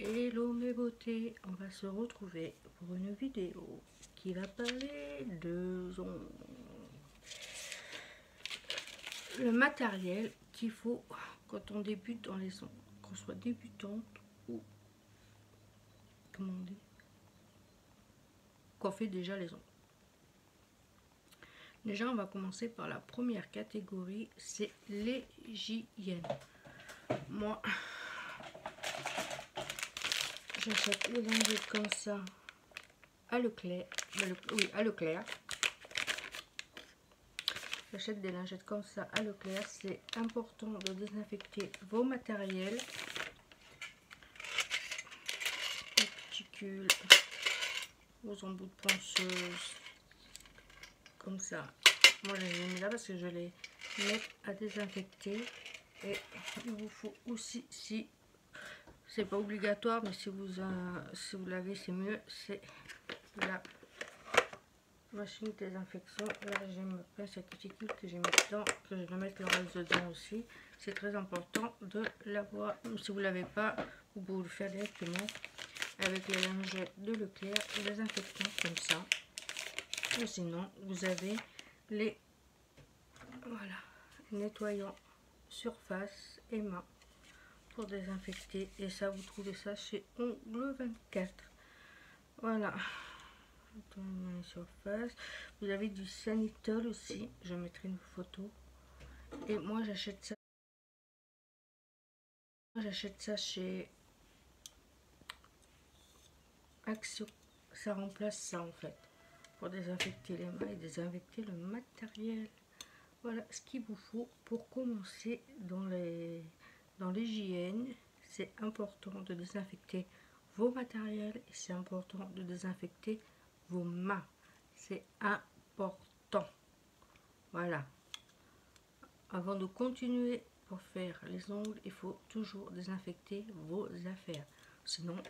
Hello mes beautés, on va se retrouver pour une vidéo qui va parler de le matériel qu'il faut quand on débute dans les ongles, qu'on soit débutante ou comment on dit, qu'on fait déjà les ongles. Déjà on va commencer par la première catégorie, c'est l'hygiène. Moi j'achète les lingettes comme ça à Leclerc, oui à Leclerc. J'achète des lingettes comme ça à Leclerc. C'est important de désinfecter vos matériels, vos cuticules, vos embouts de ponceuse, comme ça. Moi je les ai mis là parce que je les mets à désinfecter. Et il vous faut aussi, si c'est pas obligatoire, mais si vous l'avez c'est mieux, c'est la machine désinfection. Là j'ai ma pince à cuticule que j'ai mis dedans, que je vais mettre le reste dedans aussi. C'est très important de l'avoir. Si vous l'avez pas, vous pouvez le faire directement avec les lingettes de Leclerc, désinfectant comme ça. Ou sinon vous avez les nettoyants surface et main pour désinfecter, et ça vous trouvez ça chez Ongle 24. Voilà, surface. Vous avez du Sanitol aussi, je mettrai une photo. Et moi j'achète ça chez Action. Ça remplace ça en fait, pour désinfecter les mains et désinfecter le matériel. Voilà ce qu'il vous faut pour commencer dans l'hygiène. C'est important de désinfecter vos matériels et c'est important de désinfecter vos mains. C'est important. Voilà. Avant de continuer pour faire les ongles, il faut toujours désinfecter vos affaires. Sinon,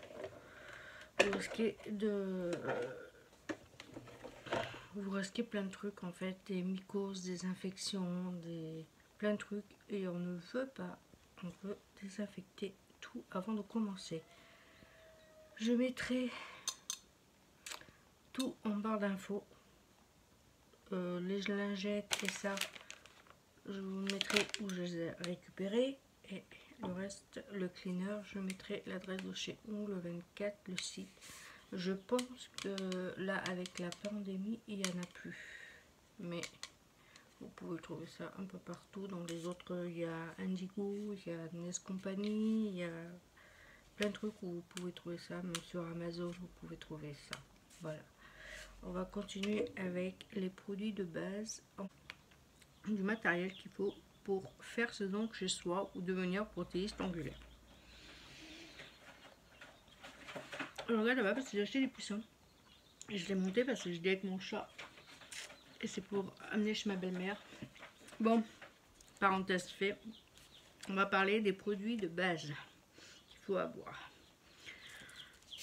vous risquez plein de trucs en fait, des mycoses, des infections, plein de trucs, et on ne veut pas. On veut désinfecter tout avant de commencer. Je mettrai tout en barre d'infos, les lingettes et ça, je vous mettrai où je les ai récupérées, et le reste, le cleaner, je mettrai l'adresse de chez Ongle 24, le site. Je pense que là, avec la pandémie, il n'y en a plus, mais vous pouvez trouver ça un peu partout. Dans les autres, il y a Indigo, il y a Nest Company, il y a plein de trucs où vous pouvez trouver ça. Même sur Amazon, vous pouvez trouver ça. Voilà. On va continuer avec les produits de base, du matériel qu'il faut pour faire ses ongles chez soi ou devenir prothésiste ongulaire. Alors regarde là-bas, parce que j'ai acheté des poussins. Et je l'ai monté parce que je l'ai avec mon chat. Et c'est pour amener chez ma belle-mère. Bon, parenthèse fait, on va parler des produits de base qu'il faut avoir.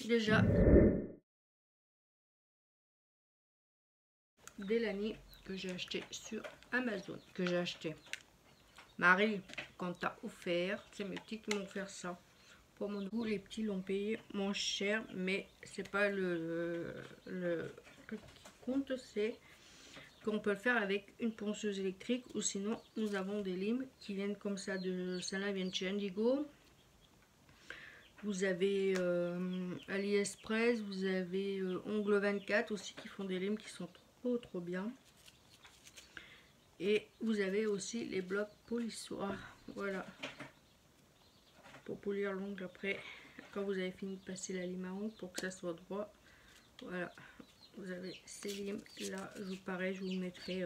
Déjà, Delany que j'ai acheté sur Amazon, que j'ai acheté. Marie, quand t'as offert, c'est mes petits qui m'ont offert ça. Pour mon goût, les petits l'ont payé moins cher, mais c'est pas le truc qui compte, c'est qu'on peut le faire avec une ponceuse électrique, ou sinon nous avons des limes qui viennent comme ça de celle-là, viennent chez Indigo. Vous avez AliExpress, vous avez Ongle 24 aussi qui font des limes qui sont trop bien. Et vous avez aussi les blocs polissoirs, voilà, pour polir l'ongle après, quand vous avez fini de passer la lime à ongles, pour que ça soit droit. Voilà, vous avez ces limes là, pareil, je vous mettrai.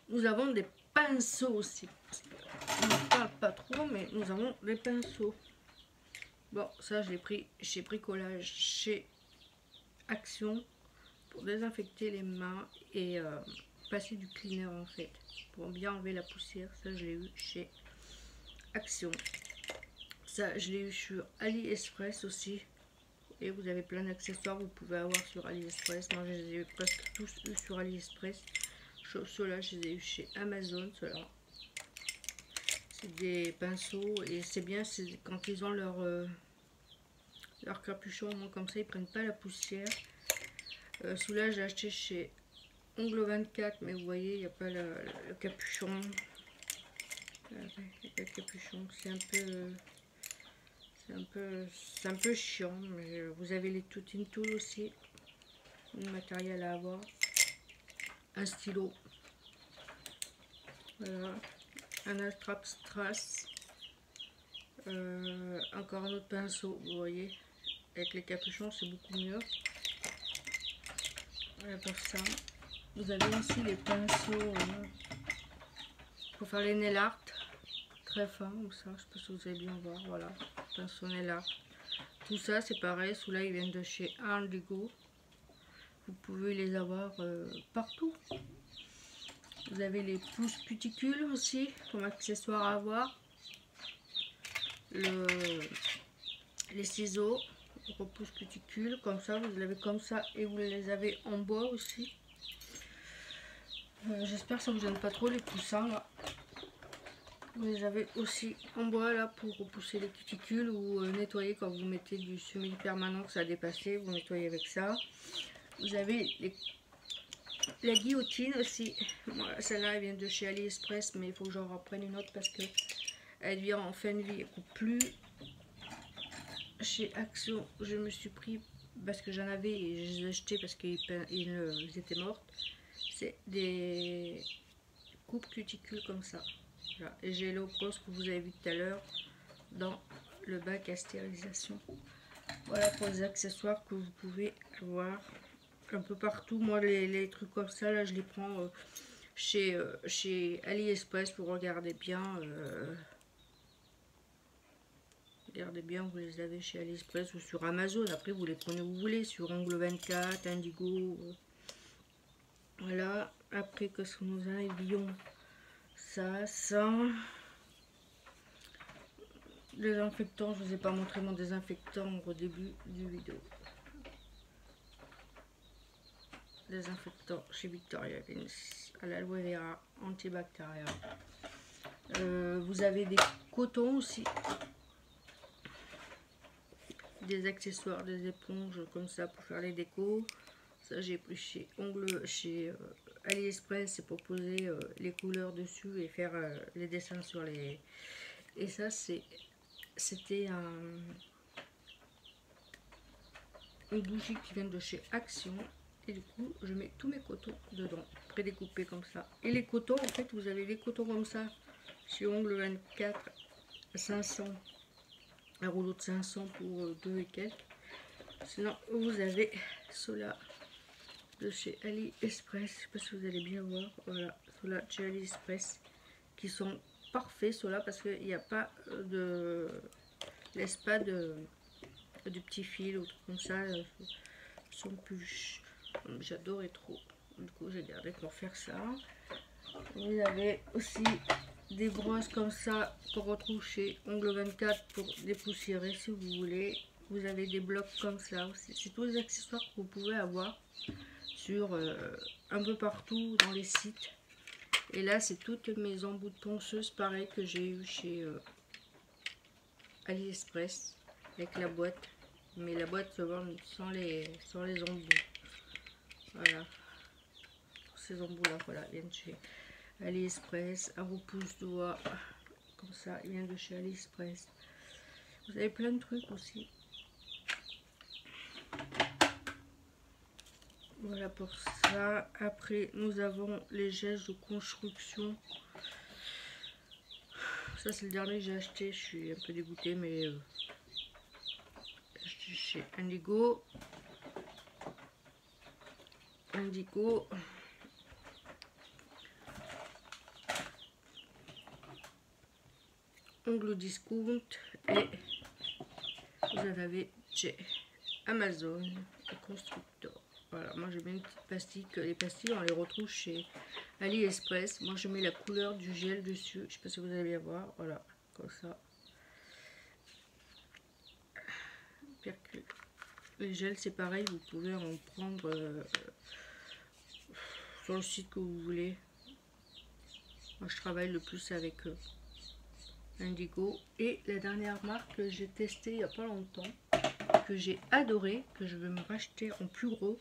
Nous avons des pinceaux aussi. On ne parle pas trop, mais nous avons des pinceaux. Bon, ça je l'ai pris chez Bricolage, chez Action, pour désinfecter les mains et passer du cleaner en fait, pour bien enlever la poussière. Ça je l'ai eu chez Action. Ça je l'ai eu sur AliExpress aussi. Et vous avez plein d'accessoires vous pouvez avoir sur AliExpress. Moi je les ai presque tous eu sur AliExpress. Ceux-là je les ai eu chez Amazon. Ceux-là des pinceaux et c'est bien, c'est quand ils ont leur capuchon, moi, comme ça ils prennent pas la poussière. Celui-là j'ai acheté chez Ongle 24, mais vous voyez il n'y a pas le capuchon. Il n'y a pas de capuchon, c'est un peu chiant, mais vous avez les Tutting Tool aussi, le matériel à avoir, un stylo, voilà, un attrape strass, encore un autre pinceau, vous voyez, avec les capuchons c'est beaucoup mieux. Voilà pour ça. Vous avez aussi les pinceaux pour faire les nail art, très fins comme ça, je sais pas si vous allez bien voir, voilà, pinceau nail art. Tout ça c'est pareil, ceux-là ils viennent de chez Indigo. Vous pouvez les avoir partout. Vous avez les pousses cuticules aussi comme accessoire à avoir. Les ciseaux, repousse cuticules, comme ça, vous l'avez comme ça et vous les avez en bois aussi. J'espère que ça vous gêne pas trop les poussins là. Vous les avez aussi en bois là pour repousser les cuticules ou nettoyer quand vous mettez du semi-permanent que ça a dépassé, vous nettoyez avec ça. Vous avez la guillotine aussi. Voilà, celle-là elle vient de chez AliExpress, mais il faut que j'en reprenne une autre parce que elle vient en fin de vie, elle coupe plus. Chez Action, je me suis pris parce que j'en avais et je les ai achetés parce qu'ils étaient morts. C'est des coupes cuticules comme ça. Voilà. Et j'ai l'eau rose que vous avez vu tout à l'heure dans le bac à stérilisation. Voilà pour les accessoires que vous pouvez avoir un peu partout. Moi les trucs comme ça là je les prends chez AliExpress pour regarder bien. Regardez bien, vous les avez chez AliExpress ou sur Amazon. Après, vous les prenez où vous voulez, sur Ongle 24, Indigo. Voilà. Après, qu'est-ce que nous avions? Ça. Désinfectant, je ne vous ai pas montré mon désinfectant au début du vidéo. Désinfectant chez Victoria à l'aloe vera antibactérien. Vous avez des cotons aussi. Des accessoires, des éponges comme ça pour faire les décos. Ça j'ai pris chez AliExpress, c'est pour poser les couleurs dessus et faire les dessins sur les... Et ça c'était une bougie qui vient de chez Action. Et du coup je mets tous mes cotons dedans, prédécoupés comme ça. Et les cotons, en fait vous avez des cotons comme ça chez Ongle 24 500. Un rouleau de 500 pour 2 et quelques. Sinon vous avez ceux-là de chez AliExpress, je sais pas si vous allez bien voir, voilà, ceux-là de chez AliExpress qui sont parfaits, ceux-là, parce qu'il n'y a pas de... laisse pas de petit fil ou truc comme ça, ils sont plus... J'adorais trop, du coup j'ai gardé pour faire ça. Vous avez aussi des brosses comme ça qu'on retrouve chez Ongle 24 pour dépoussiérer si vous voulez. Vous avez des blocs comme ça aussi, c'est tous les accessoires que vous pouvez avoir sur un peu partout dans les sites. Et là c'est toutes mes embouts de ponceuse pareil que j'ai eu chez AliExpress avec la boîte, mais la boîte se vend sans les embouts. Voilà, ces embouts là, voilà, viennent chez AliExpress. Un repousse doigt comme ça, il vient de chez AliExpress. Vous avez plein de trucs aussi. Voilà pour ça. Après, nous avons les gestes de construction. Ça, c'est le dernier que j'ai acheté. Je suis un peu dégoûtée, mais j'ai acheté chez Indigo. Ongle discount. Et vous en avez chez Amazon et Constructor. Voilà, moi je mets une petite pastille, que les pastilles on les retrouve chez AliExpress. Moi je mets la couleur du gel dessus, je sais pas si vous allez bien voir, voilà, comme ça. Percule. Les gels c'est pareil, vous pouvez en prendre sur le site que vous voulez. Moi je travaille le plus avec eux. Indigo. Et la dernière marque que j'ai testée il n'y a pas longtemps, que j'ai adoré, que je vais me racheter en plus gros,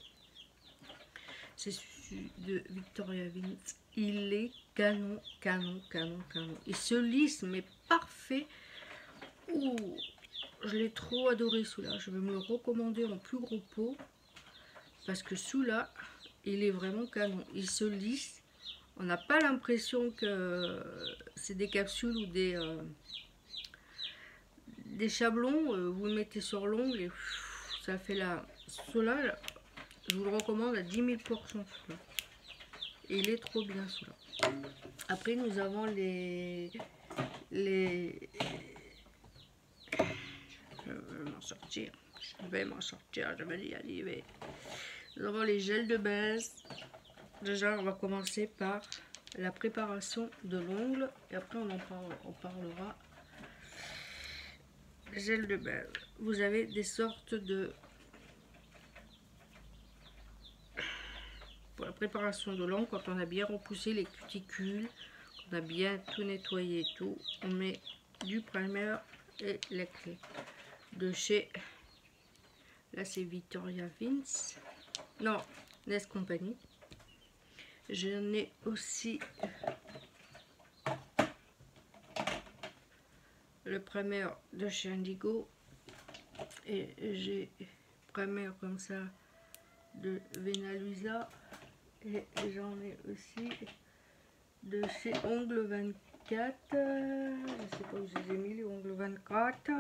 c'est celui de Victoria Vince. Il est canon, canon, canon, canon. Il se lisse, mais parfait. Ouh, je l'ai trop adoré celui-là. Je vais me le recommander en plus gros pot. Parce que celui-là, il est vraiment canon. Il se lisse. On n'a pas l'impression que c'est des capsules ou des chablons. Vous le mettez sur l'ongle et ça fait la... Celui-là, je vous le recommande à 10 000 %. Et il est trop bien celui-là. Après, nous avons les... Je vais m'en sortir. Je vais y arriver. Nous avons les gels de base. Déjà, on va commencer par la préparation de l'ongle. Et après, on parlera gel de base. Vous avez des sortes de... Pour la préparation de l'ongle, quand on a bien repoussé les cuticules, on a bien tout nettoyé et tout, on met du primer et la clé de chez... Là, c'est Victoria Vince. Non, Nest Company. J'en ai aussi le primer de chez Indigo. Et j'ai primer comme ça de Vena Luisa. Et j'en ai aussi de chez Ongle 24. Je sais pas où je les ai mis, les Ongles 24.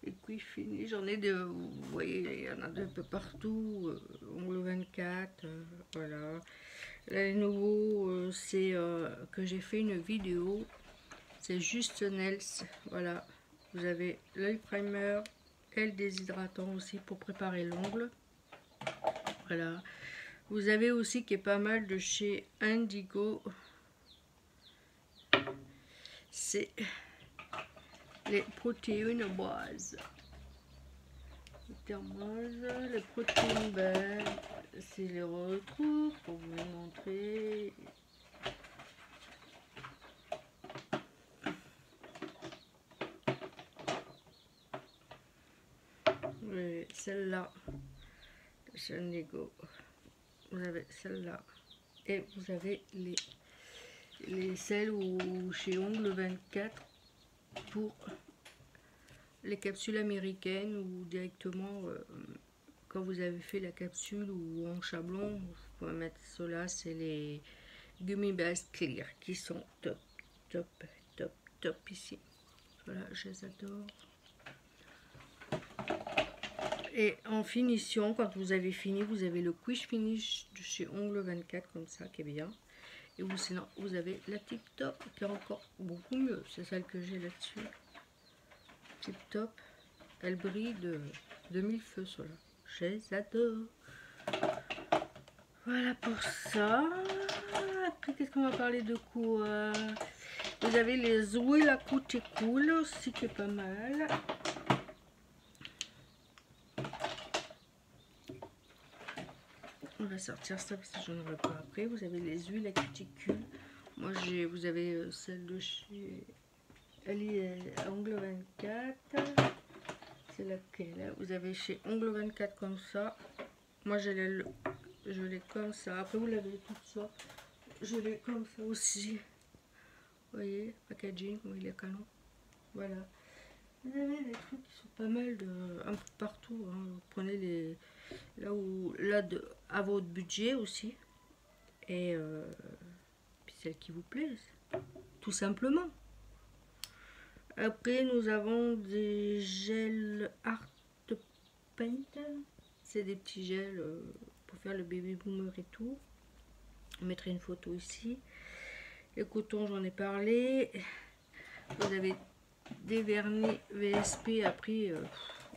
Et puis fini, j'en ai de, vous voyez, il y en a d'un peu partout. Ongle 24, voilà. Là, les nouveaux, c'est que j'ai fait une vidéo. C'est juste Nails, voilà. Vous avez l'œil primer et le déshydratant aussi pour préparer l'ongle. Voilà. Vous avez aussi qui est pas mal de chez Indigo. C'est les protéines base. Les protéines base. C'est les retrouve pour vous les montrer. Celle-là, chez Indigo. Vous avez celle-là. Et vous avez celles où chez Ongle 24 pour les capsules américaines ou directement quand vous avez fait la capsule ou en chablon, vous pouvez mettre cela. C'est les Gummy Bears Clear qui sont top, top, top, top ici. Voilà, je les adore. Et en finition, quand vous avez fini, vous avez le Quick Finish de chez Ongle 24 comme ça qui est bien. Et vous, sinon, vous avez la Tip Top qui est encore beaucoup mieux. C'est celle que j'ai là-dessus. Tip Top. Elle brille de mille feux, cela. Je les adore. Voilà pour ça. Après, qu'est-ce qu'on va parler de quoi? Vous avez les huiles à cuticule aussi qui est pas mal. On va sortir ça parce que j'en aurai pas après. Vous avez les huiles à cuticule. Moi, vous avez celle de chez... Elle est à Ongle 24. C'est laquelle? Vous avez chez Ongle 24 comme ça. Moi, je l'ai comme ça. Après, vous l'avez tout ça. Je l'ai comme ça aussi. Vous voyez, packaging, oui, il est canon. Voilà. Vous avez des trucs qui sont pas mal un peu partout. Hein. Vous prenez les... Là, à votre budget aussi. Et puis celles qui vous plaisent. Tout simplement. Après, nous avons des gels Art Paint. C'est des petits gels pour faire le baby boomer et tout. Je mettrai une photo ici. Les cotons, j'en ai parlé. Vous avez des vernis VSP. Après,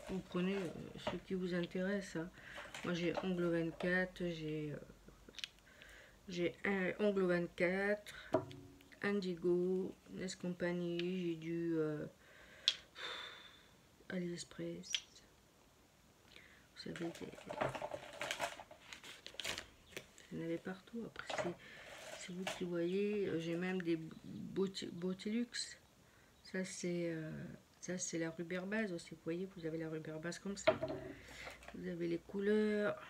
vous prenez ce qui vous intéresse. Hein. Moi, j'ai Ongle 24. J'ai un Ongle 24. Indigo. Nest Company. J'ai du AliExpress. Vous savez, vous en avez partout. Après, c'est vous qui voyez. J'ai même des Beautylux. Ça c'est la rubber base aussi. Vous voyez, vous avez la rubber base comme ça. Vous avez les couleurs.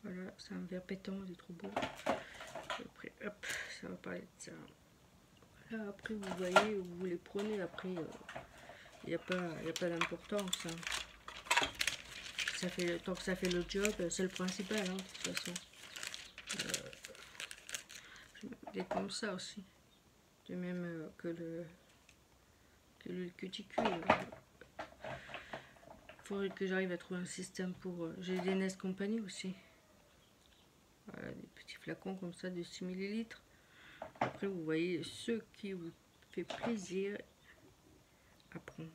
Voilà, c'est un vert pétant, il est trop beau. Après, hop, ça va parler de ça. Là, après, vous voyez, vous les prenez. Après, il n'y a pas d'importance. Hein. Tant que ça fait le job, c'est le principal, hein, de toute façon. Il est comme ça aussi. De même que le cuticule. Il faudrait que j'arrive à trouver un système pour... J'ai des Nest Company aussi. Voilà, des petits flacons comme ça de 6 ml. Après, vous voyez ce qui vous fait plaisir à prendre.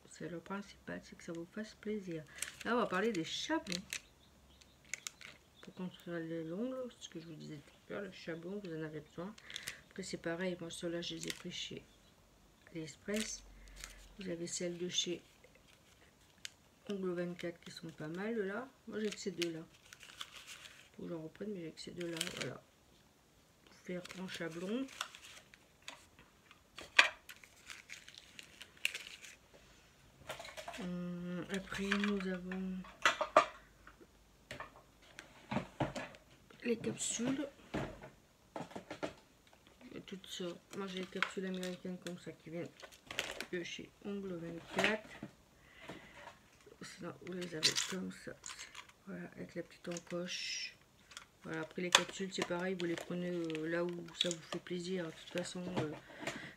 C'est le principal, c'est que ça vous fasse plaisir. Là, on va parler des chablons. Pour construire les ongles, ce que je vous disais tout à l'heure, le chablon, vous en avez besoin. Après, c'est pareil, moi, ceux-là, je les ai pris chez AliExpress. Vous avez celles de chez Ongle 24 qui sont pas mal, là. Moi, j'ai que ces deux-là. Faut que j'en reprenne, mais j'ai que ces deux-là, voilà. Pour faire en chablon. Après, nous avons les capsules. Et toutes sortes. Moi, j'ai les capsules américaines comme ça qui viennent de chez Ongle 24. Sinon, vous les avez comme ça. Voilà, avec la petite encoche. Voilà, après les capsules, c'est pareil, vous les prenez là où ça vous fait plaisir. De toute façon,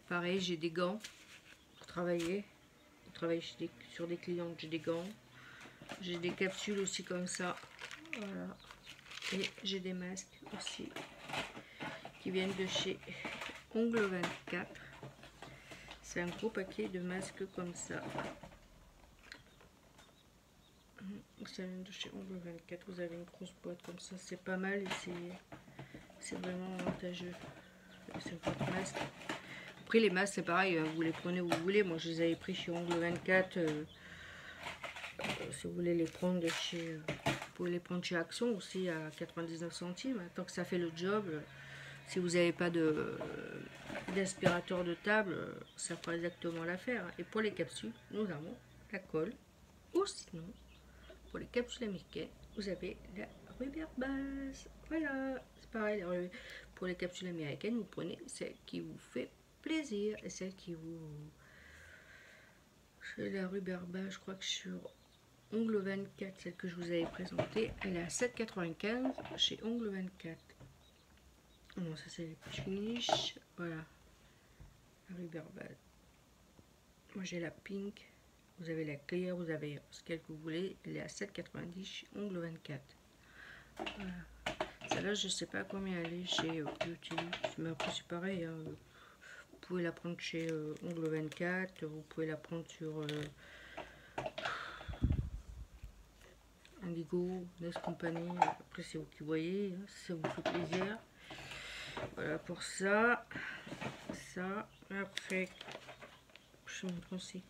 pareil, j'ai des gants pour travailler. Pour travailler sur des clients, j'ai des gants. J'ai des capsules aussi comme ça. Voilà. Et j'ai des masques aussi qui viennent de chez Ongle 24. C'est un gros paquet de masques comme ça. Ça vient de chez Ongle 24. Vous avez une grosse boîte comme ça. C'est pas mal et c'est vraiment avantageux. C'est votre masque. Après les masques c'est pareil, vous les prenez où vous voulez. Moi je les avais pris chez Ongle 24. Si vous voulez les prendre de chez... vous pouvez les prendre chez Action aussi à 99 centimes. Tant que ça fait le job. Si vous n'avez pas d'aspirateur de table, ça fera exactement l'affaire. Et pour les capsules, nous avons la colle. Ou sinon, pour les capsules américaines, vous avez la rubber base. Voilà, c'est pareil. Pour les capsules américaines, vous prenez celle qui vous fait plaisir et celle qui vous... Chez la rubber base, je crois que sur Ongle 24, celle que je vous avais présentée, elle est à 7,95 chez Ongle 24. Non, ça c'est les finish. Voilà, la rubber base. Moi j'ai la pink. Vous avez la clear, vous avez ce que vous voulez. Elle est à 7,90 chez Ongle 24. Voilà. Celle-là, je sais pas combien elle est chez Beauty. Mais après, c'est pareil. Hein. Vous pouvez la prendre chez Ongle 24. Vous pouvez la prendre sur Indigo, Nest Company. Après, c'est vous qui voyez. Hein, si ça vous fait plaisir. Voilà pour ça. Ça. Après, je vous montre aussi.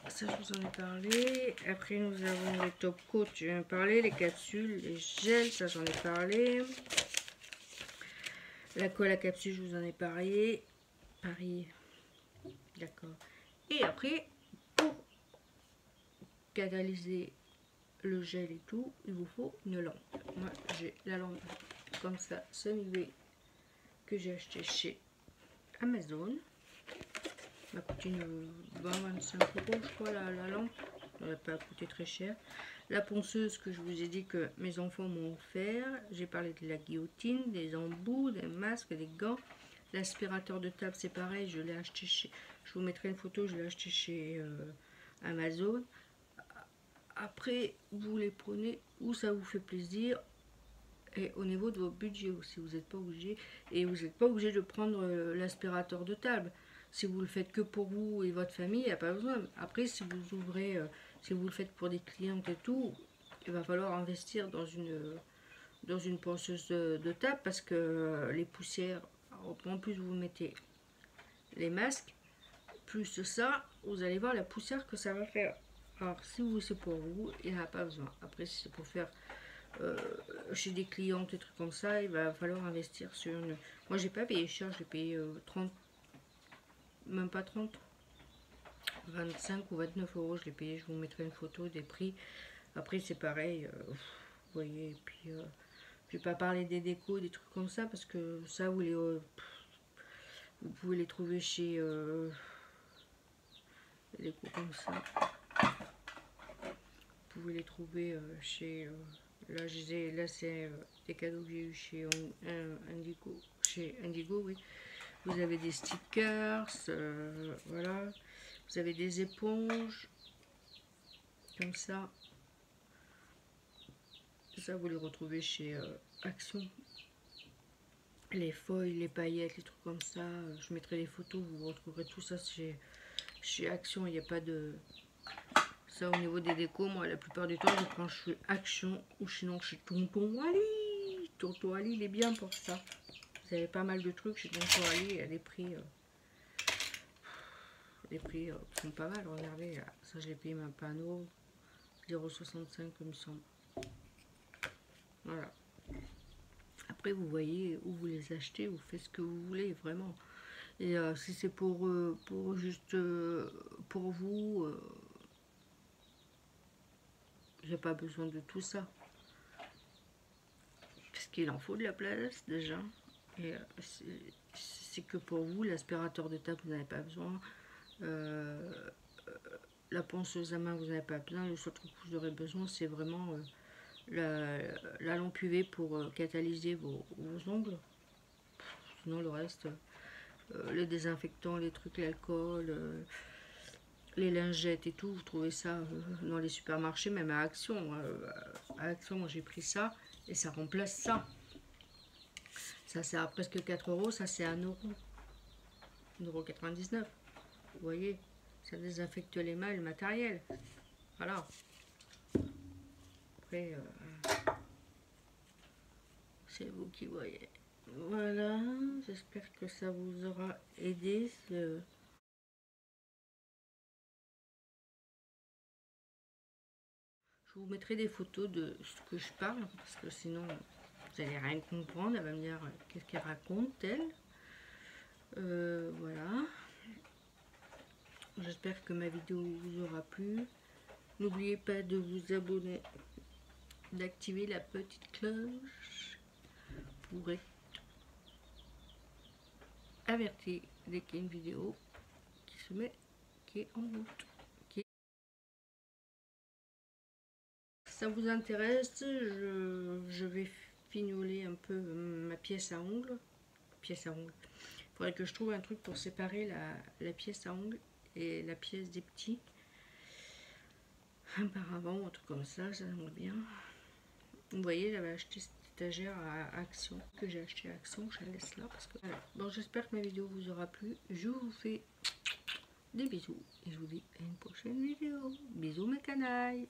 Ça je vous en ai parlé. Après nous avons les top coats, je viens de parler, les capsules, les gels, ça j'en ai parlé. La colle à capsule, je vous en ai parlé. D'accord. Et après, pour catalyser le gel et tout, il vous faut une lampe. Moi j'ai la lampe comme ça, semi-V, que j'ai acheté chez Amazon. Ça coûte une 20-25 €, je crois, la lampe. Ça n'aurait pas coûté très cher. La ponceuse que je vous ai dit que mes enfants m'ont offert. J'ai parlé de la guillotine, des embouts, des masques, des gants. L'aspirateur de table, c'est pareil. Je l'ai acheté chez... Je vous mettrai une photo. Je l'ai acheté chez Amazon. Après, vous les prenez où ça vous fait plaisir. Et au niveau de vos budgets aussi. Vous n'êtes pas obligé. Et vous n'êtes pas obligé de prendre l'aspirateur de table. Si vous le faites que pour vous et votre famille, il n'y a pas besoin. Après, si vous ouvrez, si vous le faites pour des clientes et tout, il va falloir investir dans une ponceuse de table parce que les poussières, en plus vous mettez les masques, plus ça, vous allez voir la poussière que ça va faire. Alors, si vous c'est pour vous, il n'y en a pas besoin. Après, si c'est pour faire chez des clientes, des trucs comme ça, il va falloir investir sur une... Moi, j'ai pas payé cher, j'ai payé 30 même pas 30, 25 ou 29 euros je l'ai payé. Je vous mettrai une photo des prix. Après c'est pareil, vous voyez. Et puis je vais pas parler des décos, des trucs comme ça, parce que ça vous pouvez les trouver chez des décos comme ça. Vous pouvez les trouver chez là c'est des cadeaux que j'ai eu chez Indigo, oui. Vous avez des stickers, voilà. Vous avez des éponges comme ça. Ça vous les retrouvez chez Action. Les feuilles, les paillettes, les trucs comme ça. Je mettrai les photos, vous retrouverez tout ça chez Action. Il n'y a pas de... Ça, au niveau des décos, moi, la plupart du temps, je prends chez Action ou sinon chez Tonton Ali. Tonton Ali, il est bien pour ça. Vous avez pas mal de trucs chez Tonton Ali à des prix... les prix sont pas mal, regardez, là. Ça je l'ai payé un panneau 0,65 comme il me semble. Voilà. Après vous voyez où vous les achetez, vous faites ce que vous voulez vraiment. Et si c'est pour juste pour vous, j'ai pas besoin de tout ça. Parce qu'il en faut de la place déjà. Et c'est que pour vous, l'aspirateur de table, vous n'avez pas besoin. La ponceuse à main, vous n'avez pas besoin. Le seul truc que vous aurez besoin, c'est vraiment la lampe UV pour catalyser vos ongles. Sinon, le reste, les désinfectants, les trucs, l'alcool, les lingettes et tout, vous trouvez ça dans les supermarchés, même à Action. À Action, moi j'ai pris ça et ça remplace ça. Ça, c'est à presque 4 euros. Ça, c'est 1 euro. 1,99 €. Vous voyez, ça désinfecte les mains et le matériel. Voilà. Après, c'est vous qui voyez. Voilà, j'espère que ça vous aura aidé. Je vous mettrai des photos de ce que je parle, parce que sinon, vous n'allez rien comprendre. Elle va me dire qu'est-ce qu'elle raconte, elle. Voilà. J'espère que ma vidéo vous aura plu. N'oubliez pas de vous abonner, d'activer la petite cloche pour être averti dès qu'il y a une vidéo qui est en route. Ça vous intéresse, je vais fignoler un peu ma pièce à ongles. Il faudrait que je trouve un truc pour séparer la pièce à ongles et la pièce des petits. Auparavant, un truc comme ça j'aimerais bien. Vous voyez, j'avais acheté cette étagère à Action, que j'ai acheté à Action, je la laisse là parce que... Voilà. Bon, j'espère que ma vidéo vous aura plu. Je vous fais des bisous et je vous dis à une prochaine vidéo. Bisous mes canailles.